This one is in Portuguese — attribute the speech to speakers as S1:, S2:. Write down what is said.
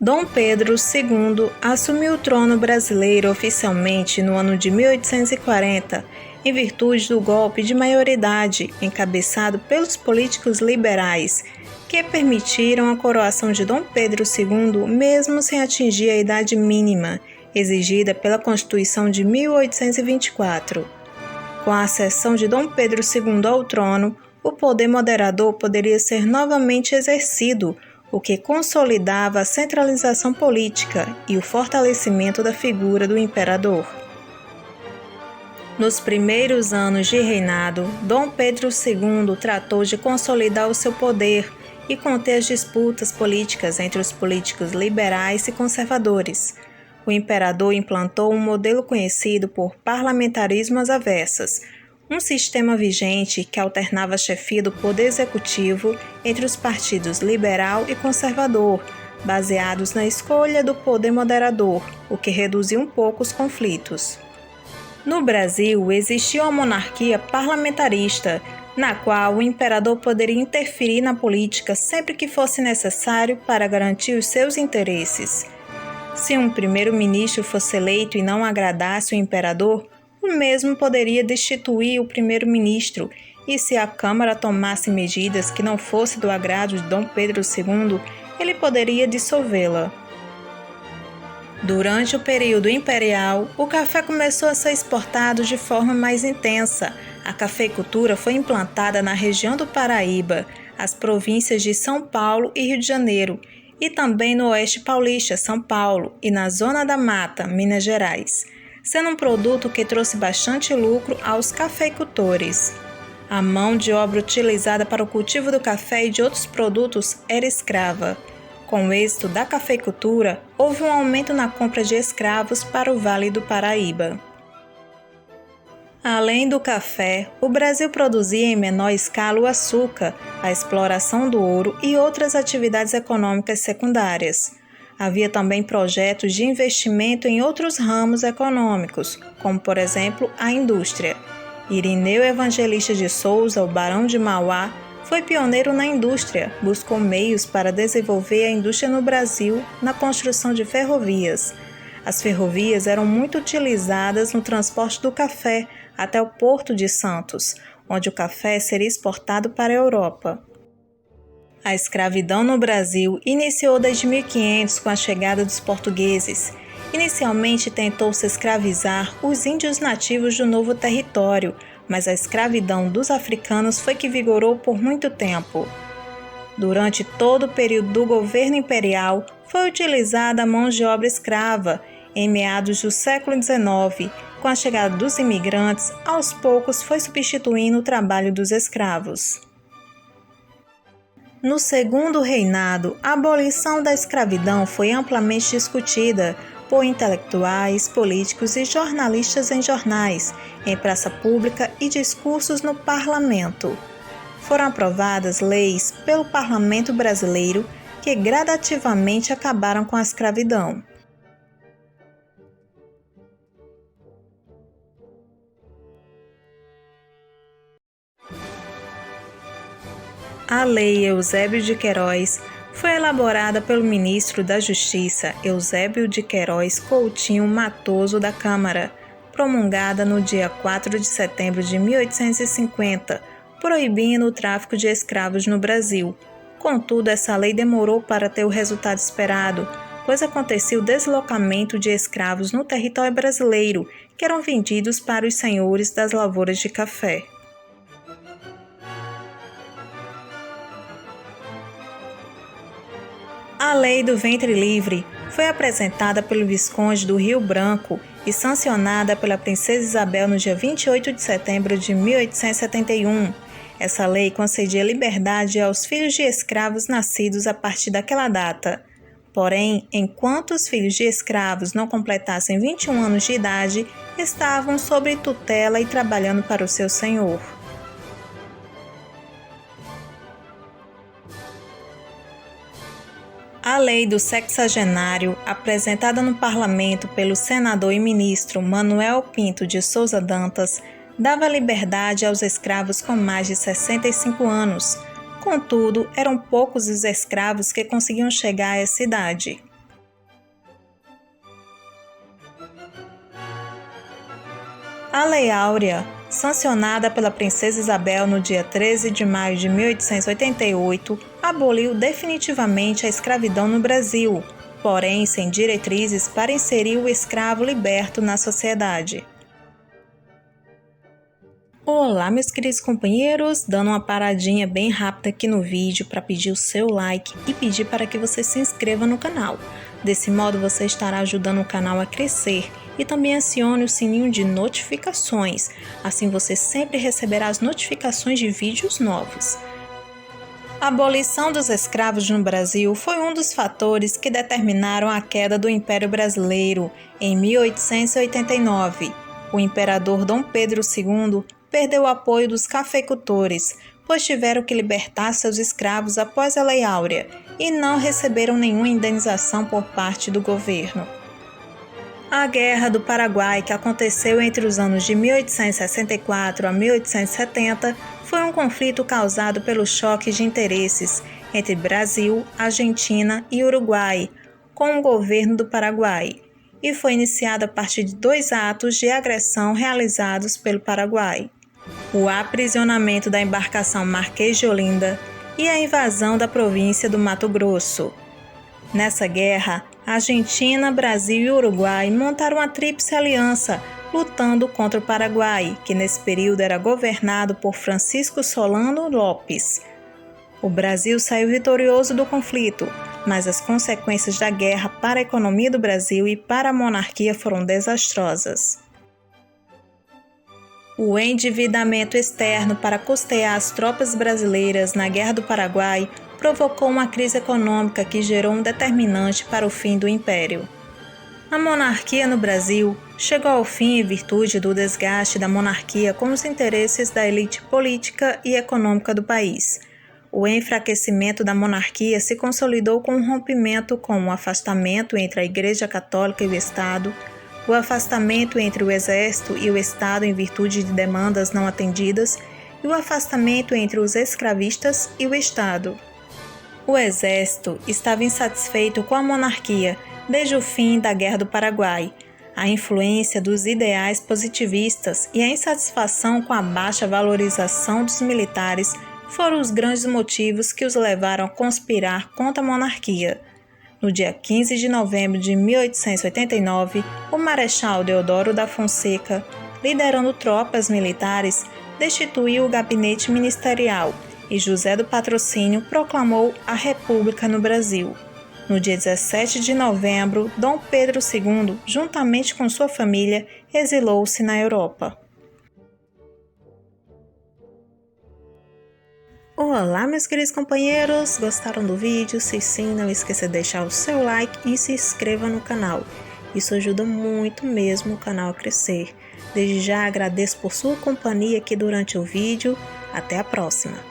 S1: Dom Pedro II assumiu o trono brasileiro oficialmente no ano de 1840, em virtude do golpe de maioridade encabeçado pelos políticos liberais, que permitiram a coroação de Dom Pedro II mesmo sem atingir a idade mínima, exigida pela Constituição de 1824. Com a ascensão de Dom Pedro II ao trono, o poder moderador poderia ser novamente exercido, o que consolidava a centralização política e o fortalecimento da figura do imperador. Nos primeiros anos de reinado, Dom Pedro II tratou de consolidar o seu poder e conter as disputas políticas entre os políticos liberais e conservadores. O imperador implantou um modelo conhecido por parlamentarismo às avessas, um sistema vigente que alternava a chefia do poder executivo entre os partidos liberal e conservador, baseados na escolha do poder moderador, o que reduziu um pouco os conflitos. No Brasil, existia uma monarquia parlamentarista, na qual o imperador poderia interferir na política sempre que fosse necessário para garantir os seus interesses. Se um primeiro-ministro fosse eleito e não agradasse o imperador, o mesmo poderia destituir o primeiro-ministro, e se a Câmara tomasse medidas que não fossem do agrado de Dom Pedro II, ele poderia dissolvê-la. Durante o período imperial, o café começou a ser exportado de forma mais intensa. A cafeicultura foi implantada na região do Paraíba, as províncias de São Paulo e Rio de Janeiro, e também no Oeste Paulista, São Paulo, e na Zona da Mata, Minas Gerais, sendo um produto que trouxe bastante lucro aos cafeicultores. A mão de obra utilizada para o cultivo do café e de outros produtos era escrava. Com o êxito da cafeicultura, houve um aumento na compra de escravos para o Vale do Paraíba. Além do café, o Brasil produzia em menor escala o açúcar, a exploração do ouro e outras atividades econômicas secundárias. Havia também projetos de investimento em outros ramos econômicos, como, por exemplo, a indústria. Irineu Evangelista de Souza, o Barão de Mauá, foi pioneiro na indústria, buscou meios para desenvolver a indústria no Brasil na construção de ferrovias. As ferrovias eram muito utilizadas no transporte do café até o Porto de Santos, onde o café seria exportado para a Europa. A escravidão no Brasil iniciou desde 1500 com a chegada dos portugueses. Inicialmente tentou-se escravizar os índios nativos do novo território, mas a escravidão dos africanos foi que vigorou por muito tempo. Durante todo o período do governo imperial, foi utilizada a mão de obra escrava. Em meados do século XIX, com a chegada dos imigrantes, aos poucos foi substituindo o trabalho dos escravos. No segundo reinado, a abolição da escravidão foi amplamente discutida por intelectuais, políticos e jornalistas em jornais, em praça pública e discursos no parlamento. Foram aprovadas leis pelo parlamento brasileiro que gradativamente acabaram com a escravidão. A Lei Eusébio de Queiroz foi elaborada pelo ministro da Justiça Eusébio de Queiroz Coutinho Matoso da Câmara, promulgada no dia 4 de setembro de 1850, proibindo o tráfico de escravos no Brasil. Contudo, essa lei demorou para ter o resultado esperado, pois acontecia o deslocamento de escravos no território brasileiro, que eram vendidos para os senhores das lavouras de café. A Lei do Ventre Livre foi apresentada pelo Visconde do Rio Branco e sancionada pela Princesa Isabel no dia 28 de setembro de 1871. Essa lei concedia liberdade aos filhos de escravos nascidos a partir daquela data. Porém, enquanto os filhos de escravos não completassem 21 anos de idade, estavam sob tutela e trabalhando para o seu senhor. A Lei do Sexagenário, apresentada no Parlamento pelo senador e ministro Manuel Pinto de Souza Dantas, dava liberdade aos escravos com mais de 65 anos. Contudo, eram poucos os escravos que conseguiam chegar a essa idade. A Lei Áurea, sancionada pela Princesa Isabel no dia 13 de maio de 1888, aboliu definitivamente a escravidão no Brasil, porém sem diretrizes para inserir o escravo liberto na sociedade. Olá, meus queridos companheiros, dando uma paradinha bem rápida aqui no vídeo para pedir o seu like e pedir para que você se inscreva no canal. Desse modo você estará ajudando o canal a crescer e também acione o sininho de notificações, assim você sempre receberá as notificações de vídeos novos. A abolição dos escravos no Brasil foi um dos fatores que determinaram a queda do Império Brasileiro em 1889. O imperador Dom Pedro II perdeu o apoio dos cafeicultores, pois tiveram que libertar seus escravos após a Lei Áurea e não receberam nenhuma indenização por parte do governo. A Guerra do Paraguai, que aconteceu entre os anos de 1864 a 1870, foi um conflito causado pelo choque de interesses entre Brasil, Argentina e Uruguai, com o governo do Paraguai, e foi iniciado a partir de 2 atos de agressão realizados pelo Paraguai: o aprisionamento da embarcação Marquês de Olinda e a invasão da província do Mato Grosso. Nessa guerra, Argentina, Brasil e Uruguai montaram uma tríplice aliança, lutando contra o Paraguai, que nesse período era governado por Francisco Solano Lopes. O Brasil saiu vitorioso do conflito, mas as consequências da guerra para a economia do Brasil e para a monarquia foram desastrosas. O endividamento externo para custear as tropas brasileiras na Guerra do Paraguai provocou uma crise econômica que gerou um determinante para o fim do Império. A monarquia no Brasil chegou ao fim em virtude do desgaste da monarquia com os interesses da elite política e econômica do país. O enfraquecimento da monarquia se consolidou com um rompimento com o afastamento entre a Igreja Católica e o Estado, o afastamento entre o Exército e o Estado em virtude de demandas não atendidas e o afastamento entre os escravistas e o Estado. O Exército estava insatisfeito com a monarquia desde o fim da Guerra do Paraguai. A influência dos ideais positivistas e a insatisfação com a baixa valorização dos militares foram os grandes motivos que os levaram a conspirar contra a monarquia. No dia 15 de novembro de 1889, o Marechal Deodoro da Fonseca, liderando tropas militares, destituiu o gabinete ministerial e José do Patrocínio proclamou a República no Brasil. No dia 17 de novembro, Dom Pedro II, juntamente com sua família, exilou-se na Europa. Olá, meus queridos companheiros! Gostaram do vídeo? Se sim, não esqueça de deixar o seu like e se inscreva no canal. Isso ajuda muito mesmo o canal a crescer. Desde já agradeço por sua companhia aqui durante o vídeo. Até a próxima!